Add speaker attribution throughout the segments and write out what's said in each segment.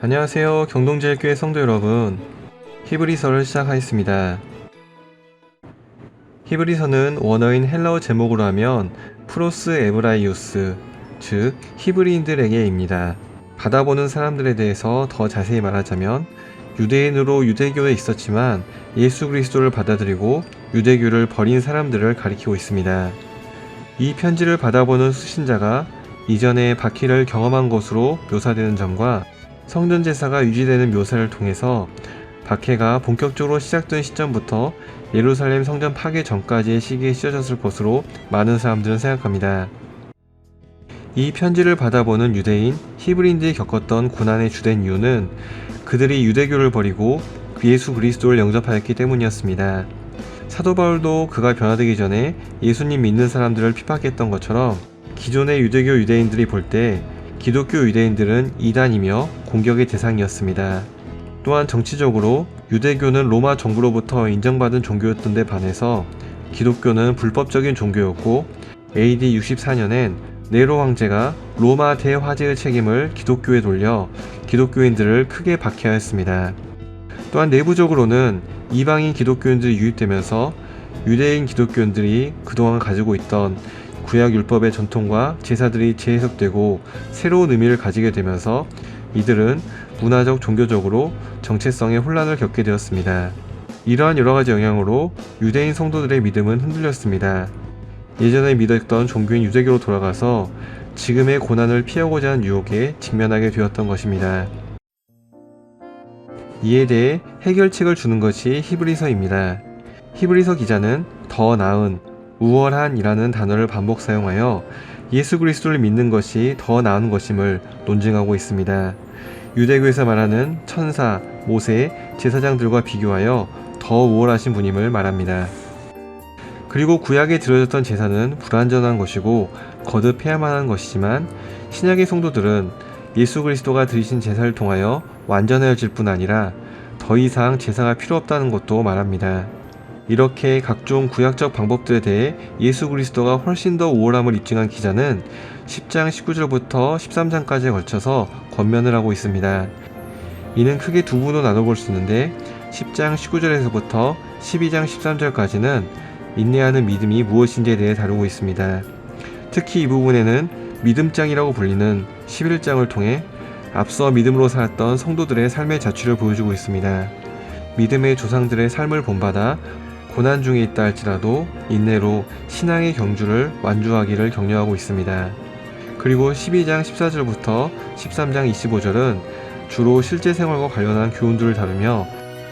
Speaker 1: 안녕하세요. 경동제일교회 성도 여러분. 히브리서를 시작하겠습니다. 히브리서는 원어인 헬라어 제목으로 하면 프로스 에브라이우스, 즉 히브리인들에게입니다. 받아보는 사람들에 대해서 더 자세히 말하자면 유대인으로 유대교에 있었지만 예수 그리스도를 받아들이고 유대교를 버린 사람들을 가리키고 있습니다. 이 편지를 받아보는 수신자가 이전에 박해를 경험한 것으로 묘사되는 점과 성전 제사가 유지되는 묘사를 통해서 박해가 본격적으로 시작된 시점부터 예루살렘 성전 파괴 전까지의 시기에 씌워졌을 것으로 많은 사람들은 생각합니다. 이 편지를 받아보는 유대인, 히브리인들이 겪었던 고난의 주된 이유는 그들이 유대교를 버리고 예수 그리스도를 영접하였기 때문이었습니다. 사도 바울도 그가 변화되기 전에 예수님 믿는 사람들을 핍박했던 것처럼 기존의 유대교 유대인들이 볼 때 기독교 유대인들은 이단이며 공격의 대상이었습니다. 또한 정치적으로 유대교는 로마 정부로부터 인정받은 종교였던 데 반해서 기독교는 불법적인 종교였고 AD 64년엔 네로 황제가 로마 대화재의 책임을 기독교에 돌려 기독교인들을 크게 박해하였습니다. 또한 내부적으로는 이방인 기독교인들이 유입되면서 유대인 기독교인들이 그동안 가지고 있던 구약 율법의 전통과 제사들이 재해석되고 새로운 의미를 가지게 되면서 이들은 문화적, 종교적으로 정체성의 혼란을 겪게 되었습니다. 이러한 여러가지 영향으로 유대인 성도들의 믿음은 흔들렸습니다. 예전에 믿었던 종교인 유대교로 돌아가서 지금의 고난을 피하고자 하는 유혹에 직면하게 되었던 것입니다. 이에 대해 해결책을 주는 것이 히브리서입니다. 히브리서 기자는 더 나은, 우월한이라는 단어를 반복 사용하여 예수 그리스도를 믿는 것이 더 나은 것임을 논증하고 있습니다. 유대교에서 말하는 천사, 모세, 제사장들과 비교하여 더 우월하신 분임을 말합니다. 그리고 구약에 들어졌던 제사는 불완전한 것이고 거듭해야만 하는 것이지만 신약의 성도들은 예수 그리스도가 드리신 제사를 통하여 완전해질 뿐 아니라 더 이상 제사가 필요 없다는 것도 말합니다. 이렇게 각종 구약적 방법들에 대해 예수 그리스도가 훨씬 더 우월함을 입증한 기자는 10장 19절부터 13장까지에 걸쳐서 권면을 하고 있습니다. 이는 크게 두 부분으로 나눠볼 수 있는데 10장 19절에서부터 12장 13절까지는 인내하는 믿음이 무엇인지에 대해 다루고 있습니다. 특히 이 부분에는 믿음장이라고 불리는 11장을 통해 앞서 믿음으로 살았던 성도들의 삶의 자취를 보여주고 있습니다. 믿음의 조상들의 삶을 본받아 고난 중에 있다 할지라도 인내로 신앙의 경주를 완주하기를 격려하고 있습니다. 그리고 12장 14절부터 13장 25절은 주로 실제 생활과 관련한 교훈들을 다루며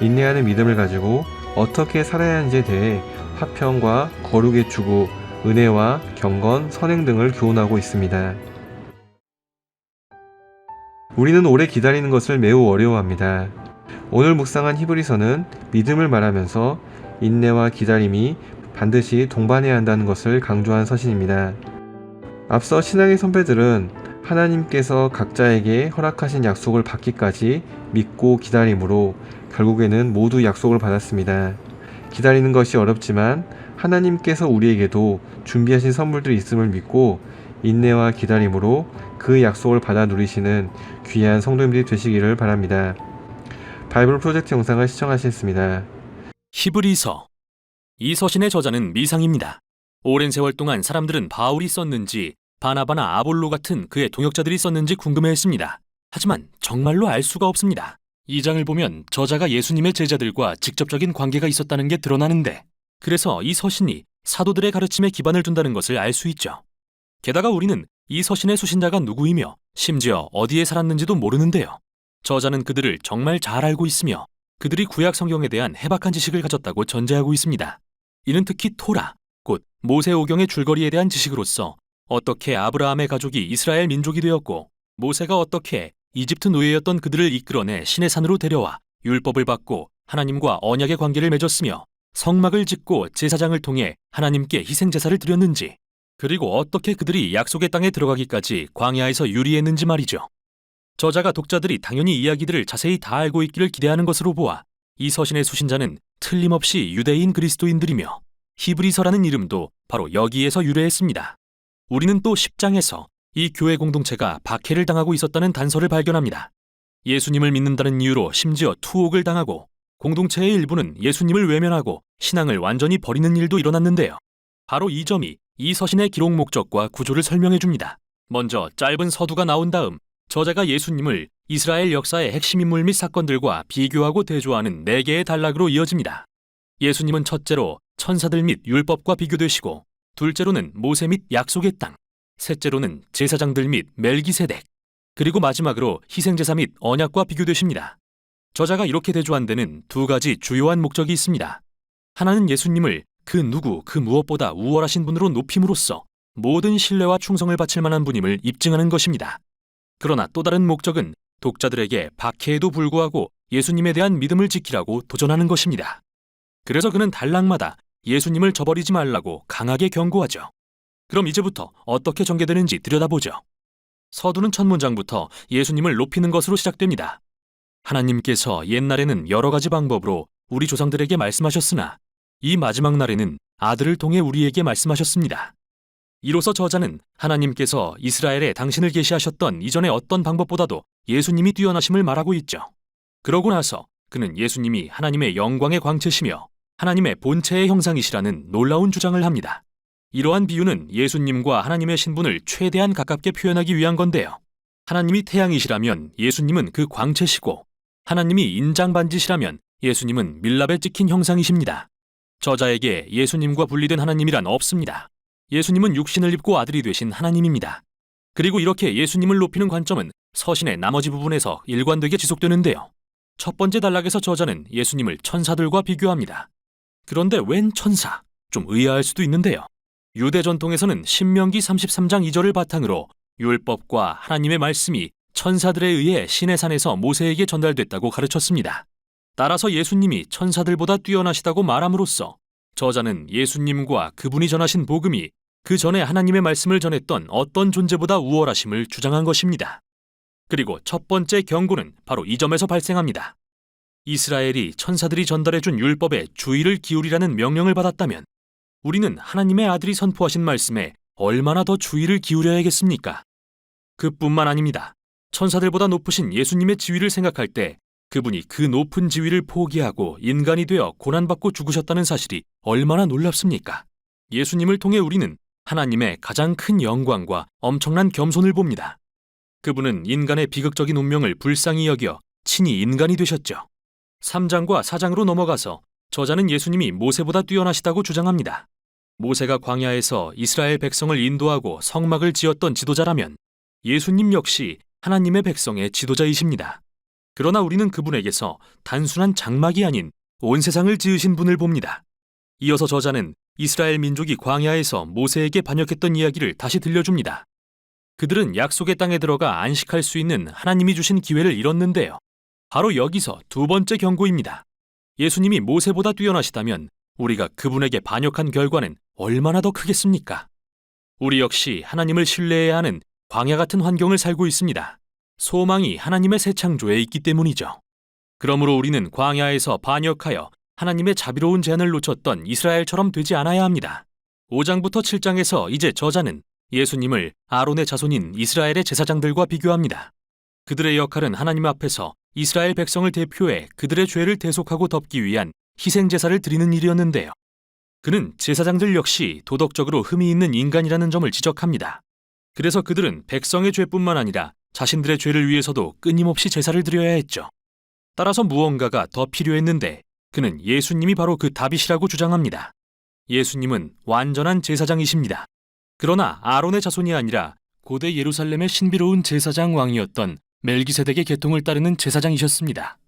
Speaker 1: 인내하는 믿음을 가지고 어떻게 살아야 하는지에 대해 화평과 거룩의 추구, 은혜와 경건, 선행 등을 교훈하고 있습니다. 우리는 오래 기다리는 것을 매우 어려워합니다. 오늘 묵상한 히브리서는 믿음을 말하면서 인내와 기다림이 반드시 동반해야 한다는 것을 강조한 서신입니다. 앞서 신앙의 선배들은 하나님께서 각자에게 허락하신 약속을 받기까지 믿고 기다림으로 결국에는 모두 약속을 받았습니다. 기다리는 것이 어렵지만 하나님께서 우리에게도 준비하신 선물들이 있음을 믿고 인내와 기다림으로 그 약속을 받아 누리시는 귀한 성도님들이 되시기를 바랍니다. 바이블 프로젝트 영상을 시청하셨습니다.
Speaker 2: 히브리서. 이 서신의 저자는 미상입니다. 오랜 세월 동안 사람들은 바울이 썼는지 바나바나 아볼로 같은 그의 동역자들이 썼는지 궁금해했습니다. 하지만 정말로 알 수가 없습니다. 이 장을 보면 저자가 예수님의 제자들과 직접적인 관계가 있었다는 게 드러나는데, 그래서 이 서신이 사도들의 가르침에 기반을 둔다는 것을 알 수 있죠. 게다가 우리는 이 서신의 수신자가 누구이며 심지어 어디에 살았는지도 모르는데요. 저자는 그들을 정말 잘 알고 있으며 그들이 구약 성경에 대한 해박한 지식을 가졌다고 전제하고 있습니다. 이는 특히 토라, 곧 모세오경의 줄거리에 대한 지식으로서 어떻게 아브라함의 가족이 이스라엘 민족이 되었고 모세가 어떻게 이집트 노예였던 그들을 이끌어내 시내 산으로 데려와 율법을 받고 하나님과 언약의 관계를 맺었으며 성막을 짓고 제사장을 통해 하나님께 희생제사를 드렸는지, 그리고 어떻게 그들이 약속의 땅에 들어가기까지 광야에서 유리했는지 말이죠. 저자가 독자들이 당연히 이야기들을 자세히 다 알고 있기를 기대하는 것으로 보아 이 서신의 수신자는 틀림없이 유대인 그리스도인들이며 히브리서라는 이름도 바로 여기에서 유래했습니다. 우리는 또 10장에서 이 교회 공동체가 박해를 당하고 있었다는 단서를 발견합니다. 예수님을 믿는다는 이유로 심지어 투옥을 당하고 공동체의 일부는 예수님을 외면하고 신앙을 완전히 버리는 일도 일어났는데요. 바로 이 점이 이 서신의 기록 목적과 구조를 설명해 줍니다. 먼저 짧은 서두가 나온 다음 저자가 예수님을 이스라엘 역사의 핵심 인물 및 사건들과 비교하고 대조하는 4개의 단락으로 이어집니다. 예수님은 첫째로 천사들 및 율법과 비교되시고, 둘째로는 모세 및 약속의 땅, 셋째로는 제사장들 및 멜기세덱, 그리고 마지막으로 희생제사 및 언약과 비교되십니다. 저자가 이렇게 대조한 데는 2가지 주요한 목적이 있습니다. 하나는 예수님을 그 누구 그 무엇보다 우월하신 분으로 높임으로써 모든 신뢰와 충성을 바칠 만한 분임을 입증하는 것입니다. 그러나 또 다른 목적은 독자들에게 박해에도 불구하고 예수님에 대한 믿음을 지키라고 도전하는 것입니다. 그래서 그는 단락마다 예수님을 저버리지 말라고 강하게 경고하죠. 그럼 이제부터 어떻게 전개되는지 들여다보죠. 서두는 첫 문장부터 예수님을 높이는 것으로 시작됩니다. 하나님께서 옛날에는 여러 가지 방법으로 우리 조상들에게 말씀하셨으나 이 마지막 날에는 아들을 통해 우리에게 말씀하셨습니다. 이로써 저자는 하나님께서 이스라엘에 당신을 계시하셨던 이전의 어떤 방법보다도 예수님이 뛰어나심을 말하고 있죠. 그러고 나서 그는 예수님이 하나님의 영광의 광채시며 하나님의 본체의 형상이시라는 놀라운 주장을 합니다. 이러한 비유는 예수님과 하나님의 신분을 최대한 가깝게 표현하기 위한 건데요. 하나님이 태양이시라면 예수님은 그 광채시고, 하나님이 인장반지시라면 예수님은 밀랍에 찍힌 형상이십니다. 저자에게 예수님과 분리된 하나님이란 없습니다. 예수님은 육신을 입고 아들이 되신 하나님입니다. 그리고 이렇게 예수님을 높이는 관점은 서신의 나머지 부분에서 일관되게 지속되는데요. 첫 번째 단락에서 저자는 예수님을 천사들과 비교합니다. 그런데 웬 천사? 좀 의아할 수도 있는데요. 유대 전통에서는 신명기 33장 2절을 바탕으로 율법과 하나님의 말씀이 천사들에 의해 시내 산에서 모세에게 전달됐다고 가르쳤습니다. 따라서 예수님이 천사들보다 뛰어나시다고 말함으로써 저자는 예수님과 그분이 전하신 복음이 그 전에 하나님의 말씀을 전했던 어떤 존재보다 우월하심을 주장한 것입니다. 그리고 첫 번째 경고는 바로 이 점에서 발생합니다. 이스라엘이 천사들이 전달해준 율법에 주의를 기울이라는 명령을 받았다면 우리는 하나님의 아들이 선포하신 말씀에 얼마나 더 주의를 기울여야겠습니까? 그뿐만 아닙니다. 천사들보다 높으신 예수님의 지위를 생각할 때 그분이 그 높은 지위를 포기하고 인간이 되어 고난받고 죽으셨다는 사실이 얼마나 놀랍습니까? 예수님을 통해 우리는 하나님의 가장 큰 영광과 엄청난 겸손을 봅니다. 그분은 인간의 비극적인 운명을 불쌍히 여겨 친히 인간이 되셨죠. 3장과 4장으로 넘어가서 저자는 예수님이 모세보다 뛰어나시다고 주장합니다. 모세가 광야에서 이스라엘 백성을 인도하고 성막을 지었던 지도자라면 예수님 역시 하나님의 백성의 지도자이십니다. 그러나 우리는 그분에게서 단순한 장막이 아닌 온 세상을 지으신 분을 봅니다. 이어서 저자는 이스라엘 민족이 광야에서 모세에게 반역했던 이야기를 다시 들려줍니다. 그들은 약속의 땅에 들어가 안식할 수 있는 하나님이 주신 기회를 잃었는데요. 바로 여기서 두 번째 경고입니다. 예수님이 모세보다 뛰어나시다면 우리가 그분에게 반역한 결과는 얼마나 더 크겠습니까? 우리 역시 하나님을 신뢰해야 하는 광야 같은 환경을 살고 있습니다. 소망이 하나님의 새 창조에 있기 때문이죠. 그러므로 우리는 광야에서 반역하여 하나님의 자비로운 제안을 놓쳤던 이스라엘처럼 되지 않아야 합니다. 5장부터 7장에서 이제 저자는 예수님을 아론의 자손인 이스라엘의 제사장들과 비교합니다. 그들의 역할은 하나님 앞에서 이스라엘 백성을 대표해 그들의 죄를 대속하고 덮기 위한 희생 제사를 드리는 일이었는데요. 그는 제사장들 역시 도덕적으로 흠이 있는 인간이라는 점을 지적합니다. 그래서 그들은 백성의 죄뿐만 아니라 자신들의 죄를 위해서도 끊임없이 제사를 드려야 했죠. 따라서 무언가가 더 필요했는데 그는 예수님이 바로 그 답이시라고 주장합니다. 예수님은 완전한 제사장이십니다. 그러나 아론의 자손이 아니라 고대 예루살렘의 신비로운 제사장 왕이었던 멜기세덱의 계통을 따르는 제사장이셨습니다.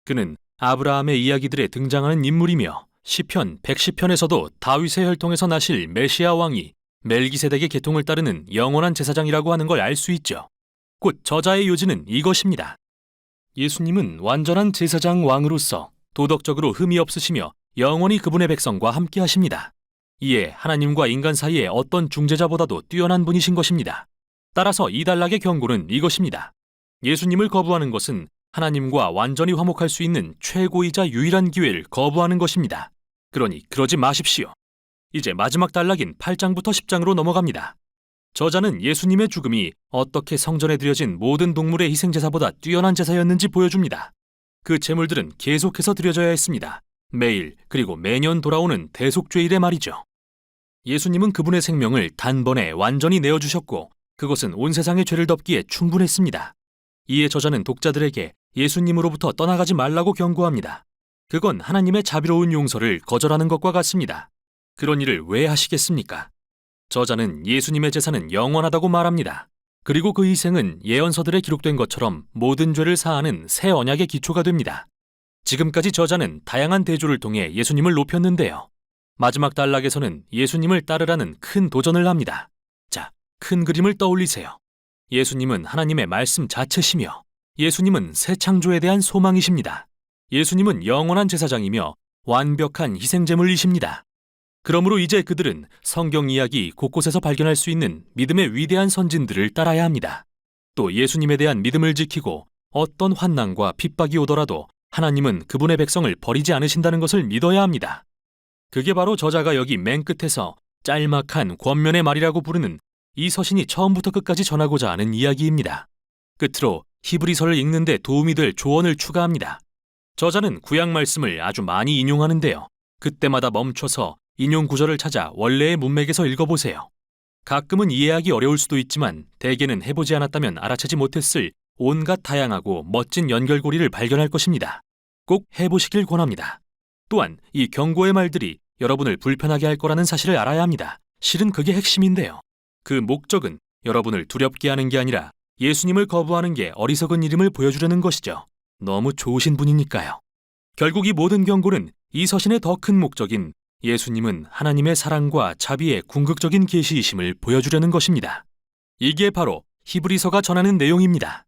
Speaker 2: 그는 아브라함의 이야기들에 등장하는 인물이며 시편 110편에서도 다윗의 혈통에서 나실 메시아 왕이 멜기세덱의 계통을 따르는 영원한 제사장이라고 하는 걸 알 수 있죠. 곧 저자의 요지는 이것입니다. 예수님은 완전한 제사장 왕으로서 도덕적으로 흠이 없으시며 영원히 그분의 백성과 함께 하십니다. 이에 하나님과 인간 사이의 어떤 중재자보다도 뛰어난 분이신 것입니다. 따라서 이 단락의 경고는 이것입니다. 예수님을 거부하는 것은 하나님과 완전히 화목할 수 있는 최고이자 유일한 기회를 거부하는 것입니다. 그러니 그러지 마십시오. 이제 마지막 단락인 8장부터 10장으로 넘어갑니다. 저자는 예수님의 죽음이 어떻게 성전에 드려진 모든 동물의 희생제사보다 뛰어난 제사였는지 보여줍니다. 그 제물들은 계속해서 드려져야 했습니다. 매일 그리고 매년 돌아오는 대속죄일에 말이죠. 예수님은 그분의 생명을 단번에 완전히 내어주셨고 그것은 온 세상의 죄를 덮기에 충분했습니다. 이에 저자는 독자들에게 예수님으로부터 떠나가지 말라고 경고합니다. 그건 하나님의 자비로운 용서를 거절하는 것과 같습니다. 그런 일을 왜 하시겠습니까? 저자는 예수님의 제사는 영원하다고 말합니다. 그리고 그 희생은 예언서들에 기록된 것처럼 모든 죄를 사하는 새 언약의 기초가 됩니다. 지금까지 저자는 다양한 대조를 통해 예수님을 높였는데요. 마지막 단락에서는 예수님을 따르라는 큰 도전을 합니다. 자, 큰 그림을 떠올리세요. 예수님은 하나님의 말씀 자체시며 예수님은 새 창조에 대한 소망이십니다. 예수님은 영원한 제사장이며 완벽한 희생제물이십니다. 그러므로 이제 그들은 성경 이야기 곳곳에서 발견할 수 있는 믿음의 위대한 선진들을 따라야 합니다. 또 예수님에 대한 믿음을 지키고 어떤 환난과 핍박이 오더라도 하나님은 그분의 백성을 버리지 않으신다는 것을 믿어야 합니다. 그게 바로 저자가 여기 맨 끝에서 짤막한 권면의 말이라고 부르는 이 서신이 처음부터 끝까지 전하고자 하는 이야기입니다. 끝으로 히브리서를 읽는데 도움이 될 조언을 추가합니다. 저자는 구약 말씀을 아주 많이 인용하는데요. 그때마다 멈춰서 인용 구절을 찾아 원래의 문맥에서 읽어보세요. 가끔은 이해하기 어려울 수도 있지만 대개는 해보지 않았다면 알아채지 못했을 온갖 다양하고 멋진 연결고리를 발견할 것입니다. 꼭 해보시길 권합니다. 또한 이 경고의 말들이 여러분을 불편하게 할 거라는 사실을 알아야 합니다. 실은 그게 핵심인데요. 그 목적은 여러분을 두렵게 하는 게 아니라 예수님을 거부하는 게 어리석은 일임을 보여주려는 것이죠. 너무 좋으신 분이니까요. 결국 이 모든 경고는 이 서신의 더 큰 목적인 예수님은 하나님의 사랑과 자비의 궁극적인 계시이심을 보여주려는 것입니다. 이게 바로 히브리서가 전하는 내용입니다.